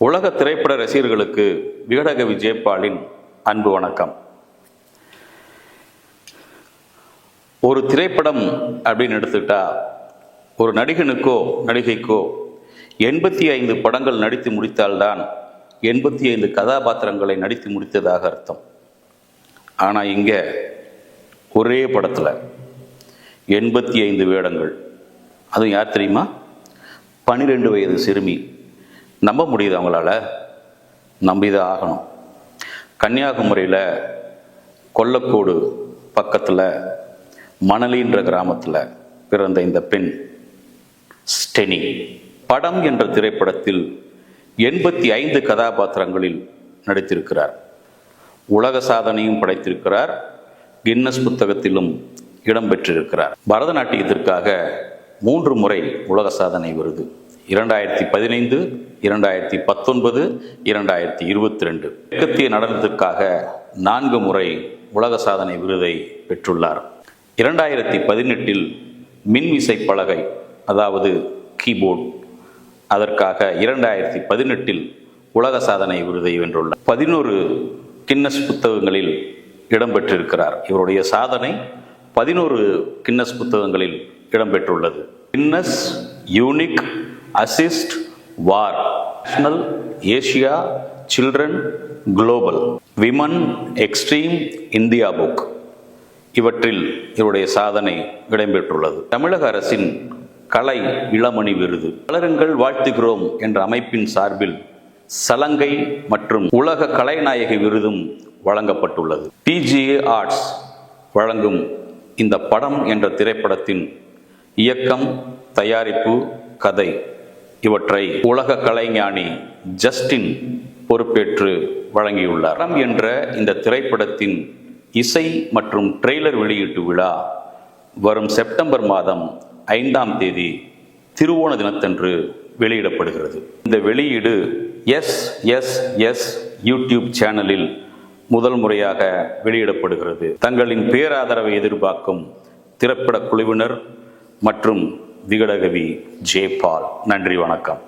உலக திரைப்பட ரசிகர்களுக்கு விகடகவி ஜெயபாலின் அன்பு வணக்கம். ஒரு திரைப்படம் அப்படின்னு எடுத்துக்கிட்டா ஒரு நடிகனுக்கோ நடிகைக்கோ 85 படங்கள் நடித்து முடித்தால்தான் 85 கதாபாத்திரங்களை நடித்து முடித்ததாக அர்த்தம். ஆனால் இங்கே ஒரே படத்தில் 85 வேடங்கள். அதுவும் யார் தெரியுமா? 12 வயது சிறுமி. நம்ப முடியுது அவங்களால? நம்பிதான் ஆகணும். கன்னியாகுமரியில் கொல்லக்கோடு பக்கத்தில் மணலின்ற கிராமத்தில் பிறந்த இந்த பெண் ஸ்டெனி படம் என்ற திரைப்படத்தில் 85 கதாபாத்திரங்களில் நடித்திருக்கிறார். உலக சாதனையும் படைத்திருக்கிறார். கின்னஸ் புத்தகத்திலும் இடம்பெற்றிருக்கிறார். பரதநாட்டியத்திற்காக 3 முறை உலக சாதனை விருது, 2015, 2019, 2022. மேற்கத்திய நடனத்திற்காக 4 முறை உலக சாதனை விருதை பெற்றுள்ளார். 2018 மின்விசை பலகை, அதாவது கீபோர்டு, அதற்காக 2018 உலக சாதனை விருதை வென்றுள்ளார். 11 கின்னஸ் புத்தகங்களில் இடம்பெற்றிருக்கிறார். இவருடைய சாதனை 11 கின்னஸ் புத்தகங்களில் இடம்பெற்றுள்ளது. Guinness, unique, assist, world, national, Asia, children, global, women, extreme, India book, இவற்றில் இவருடைய சாதனை இடம்பெற்றுள்ளது. தமிழக அரசின் கலை இளமணி விருது, வளருங்கள் வாழ்த்துகிறோம் என்ற அமைப்பின் சார்பில் சலங்கை மற்றும் உலக கலைநாயகி விருதும் வழங்கப்பட்டுள்ளது. டிஜிஏ ஆர்ட்ஸ் வழங்கும் இந்த படம் என்ற திரைப்படத்தின் இயக்கம், தயாரிப்பு, கதை இவற்றை உலக கலைஞானி ஜஸ்டின் பொறுப்பேற்று வழங்கியுள்ளார். படம் என்ற இந்த திரைப்படத்தின் இசை மற்றும் ட்ரெய்லர் வெளியீட்டு விழா வரும் செப்டம்பர் மாதம் 5ஆம் தேதி திருவோண தினத்தன்று வெளியிடப்படுகிறது. இந்த வெளியீடு எஸ் யூடியூப் சேனலில் முதல் முறையாக வெளியிடப்படுகிறது. தங்களின் பேராதரவை எதிர்பார்க்கும் திரைப்பட குழுவினர் மற்றும் விகடகவி ஜெயபால், நன்றி, வணக்கம்.